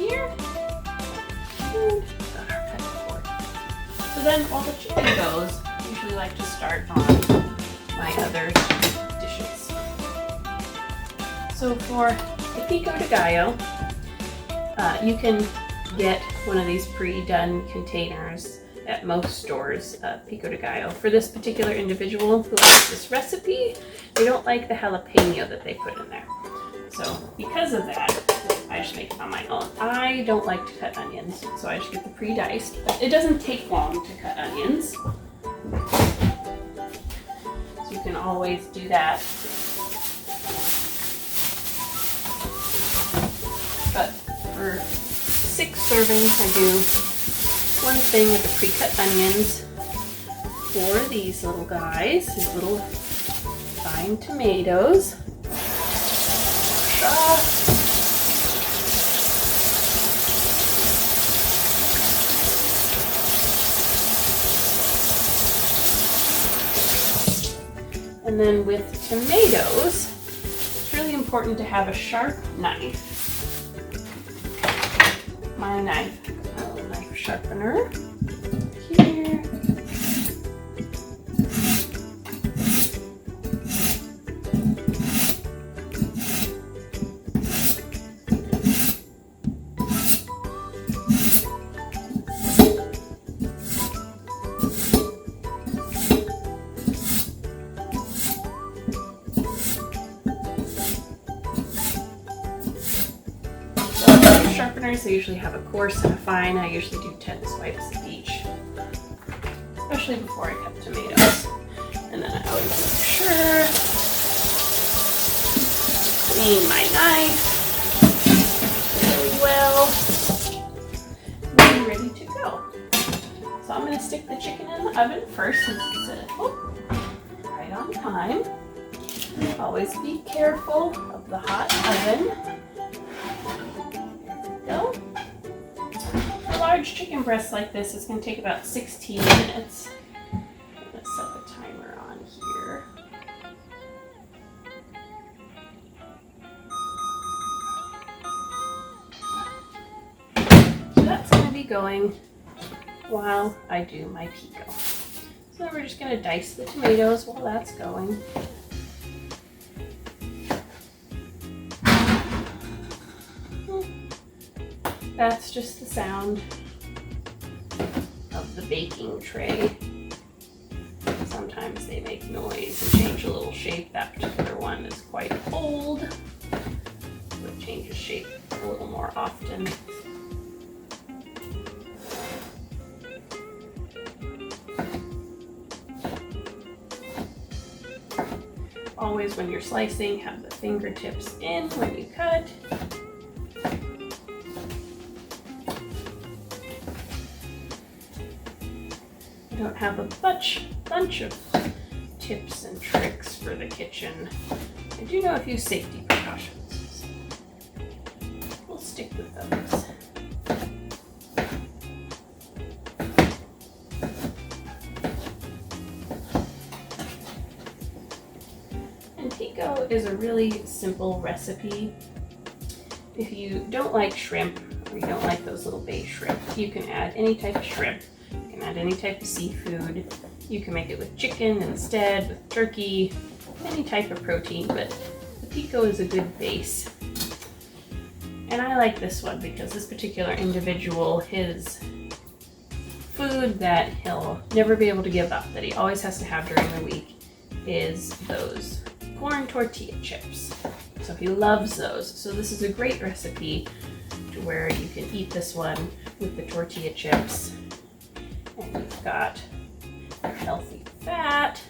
here. And got our cutting board. So then while the chicken goes, I usually like to start on my other dishes. So for the pico de gallo, you can get one of these pre-done containers at most stores, pico de gallo. For this particular individual who likes this recipe, they don't like the jalapeno that they put in there. So because of that, I just make it on my own. I don't like to cut onions, so I just get the pre-diced. But it doesn't take long to cut onions. So you can always do that. But for 6 servings, I do one thing of the pre-cut onions for these little guys, these little fine tomatoes. And then with tomatoes, it's really important to have a sharp knife. My knife, a little knife sharpener here. Sharpeners, I usually have a coarse and a fine. I usually do 10 swipes of each, especially before I cut tomatoes. And then I always make sure clean my knife really well. And I'm ready to go. So I'm going to stick the chicken in the oven first since it's right on time. Always be careful of the hot oven. Go. A large chicken breast like this is going to take about 16 minutes. I'm going to set the timer on here. So that's going to be going while I do my pico. So then we're just going to dice the tomatoes while that's going. That's just the sound of the baking tray. Sometimes they make noise and change a little shape. That particular one is quite old, so it changes shape a little more often. Always when you're slicing, have the fingertips in when you cut. I don't have a bunch of tips and tricks for the kitchen. I do know a few safety precautions, so we'll stick with those. And pico is a really simple recipe. If you don't like shrimp, or you don't like those little bay shrimp, you can add any type of shrimp. You can add any type of seafood. You can make it with chicken instead, with turkey, any type of protein, but the pico is a good base. And I like this one because this particular individual, his food that he'll never be able to give up, that he always has to have during the week, is those corn tortilla chips. So he loves those. So this is a great recipe to where you can eat this one with the tortilla chips. And you've got your healthy fat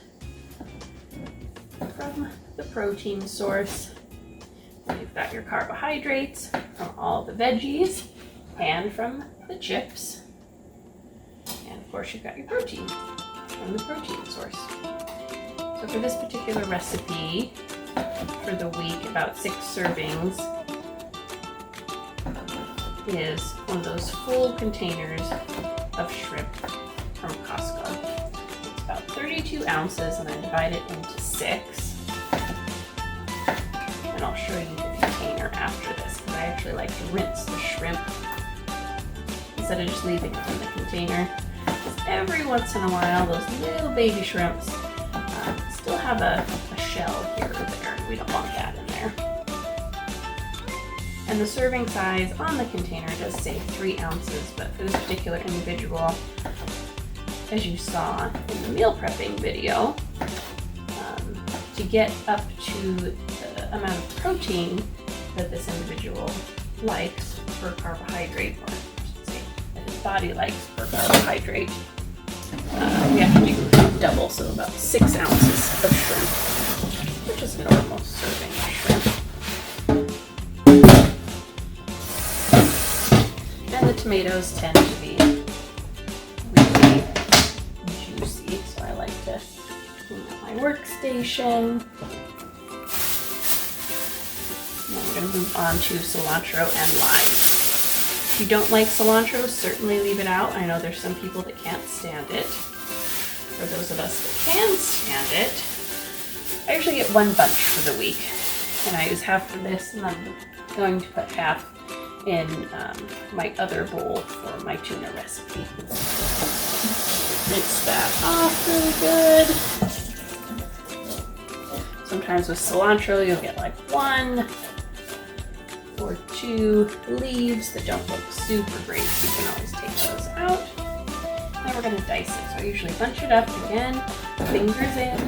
from the protein source. And you've got your carbohydrates from all the veggies and from the chips. And of course you've got your protein from the protein source. So for this particular recipe, for the week, about 6 servings is one of those full containers of shrimp from Costco. It's about 32 ounces and I divide it into 6. And I'll show you the container after this because I actually like to rinse the shrimp shrimp instead of just leaving it in the container. Every once in a while, those little baby shrimps still have a shell here or there. We don't want that in there. And the serving size on the container does say 3 ounces, but for this particular individual, as you saw in the meal prepping video, to get up to the amount of protein that this individual likes per carbohydrate, or I should say that his body likes per carbohydrate, we have to do double, so about 6 ounces of shrimp, which is a normal serving of shrimp. And the tomatoes tend to be really juicy, so I like to clean up my workstation. Now we're going to move on to cilantro and lime. If you don't like cilantro, certainly leave it out. I know there's some people that can't stand it. For those of us that can stand it, I usually get 1 bunch for the week. And I use half for this, and I'm going to put half in my other bowl for my tuna recipe. Rinse that off really good. Sometimes with cilantro, you'll get like 1 or 2 leaves that don't look super great, so you can always take those out. Now we're going to dice it. So I usually bunch it up again, fingers in,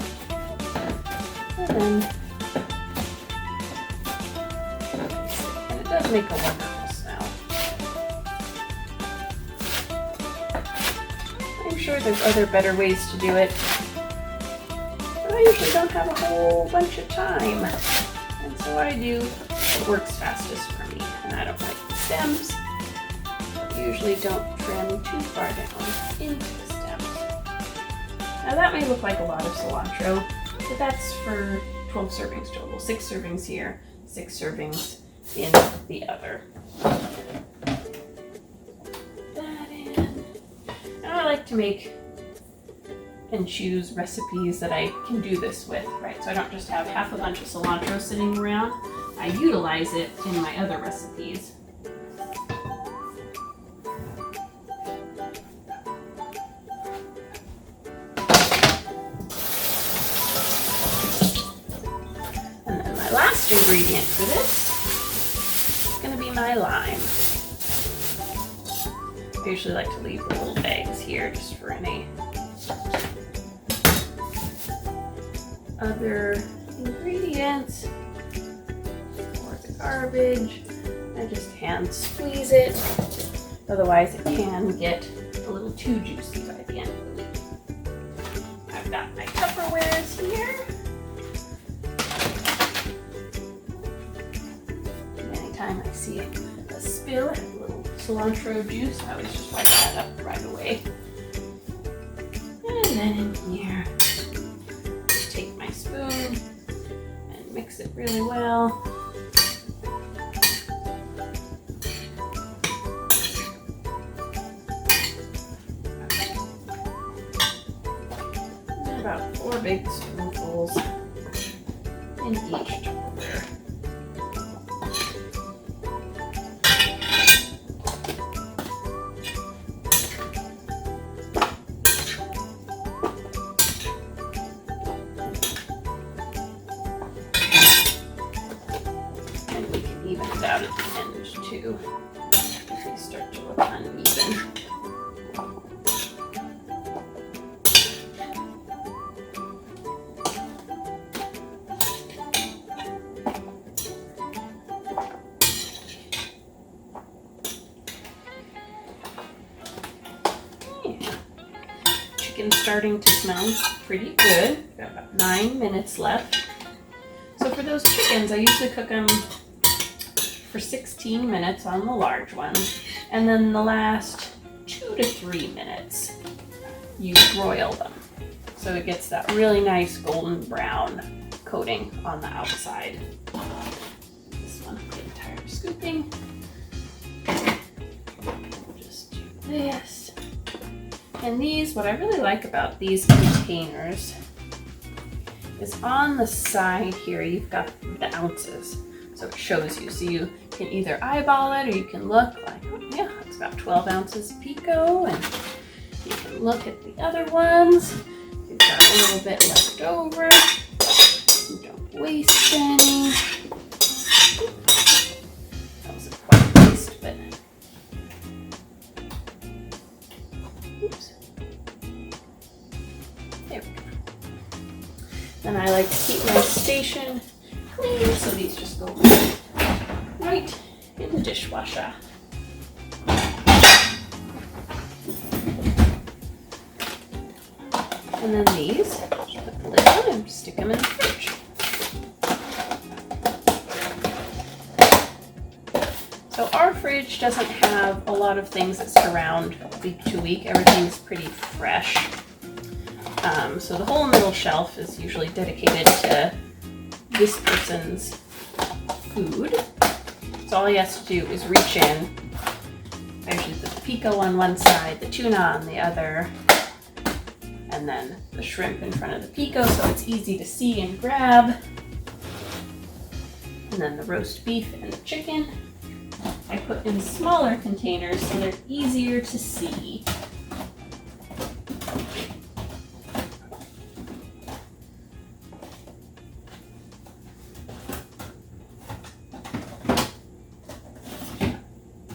and then and it does make a wonderful smell. I'm sure there's other better ways to do it, but I usually don't have a whole bunch of time, and so I do what works fastest for me. And I don't like the stems. Usually don't trim too far down into the stems. Now that may look like a lot of cilantro, but that's for 12 servings total. 6 servings here, 6 servings in the other. Put that in. Now I like to make and choose recipes that I can do this with, right? So I don't just have half a bunch of cilantro sitting around. I utilize it in my other recipes. And then my last ingredient for this is going to be my lime. I usually like to leave the little bags here just for any other ingredients or the garbage. I just hand squeeze it, otherwise it can get a little too juicy by the end of the week. I've got my Tupperwares here. And anytime I see a spill and a little cilantro juice, I always just wipe that up right away. And then in here, take my spoon and mix it really well. And about 4 big spoonfuls in each Tupperware. Even it out at the end too, if they start to look uneven. Yeah. Chicken's starting to smell pretty good. Got about 9 minutes left. So for those chickens, I usually cook them for 16 minutes on the large ones, and then the last 2 to 3 minutes you broil them, so it gets that really nice golden brown coating on the outside. This one, I'm getting tired of scooping. Just do this. And these, what I really like about these containers is on the side here you've got the ounces. So it shows you. So you can either eyeball it or you can look like, oh yeah, it's about 12 ounces of pico, and you can look at the other ones. You've got a little bit left over. You don't waste any. That wasn't quite waste, but oops. There we go. Then I like to keep my station clean, so these just go right in the dishwasher. And then these, just put the lid on and stick them in the fridge. So our fridge doesn't have a lot of things that sit around week to week. Everything's pretty fresh. So the whole middle shelf is usually dedicated to this person's food. So all he has to do is reach in. I usually put the pico on one side, the tuna on the other, and then the shrimp in front of the pico so it's easy to see and grab. And then the roast beef and the chicken I put in smaller containers so they're easier to see.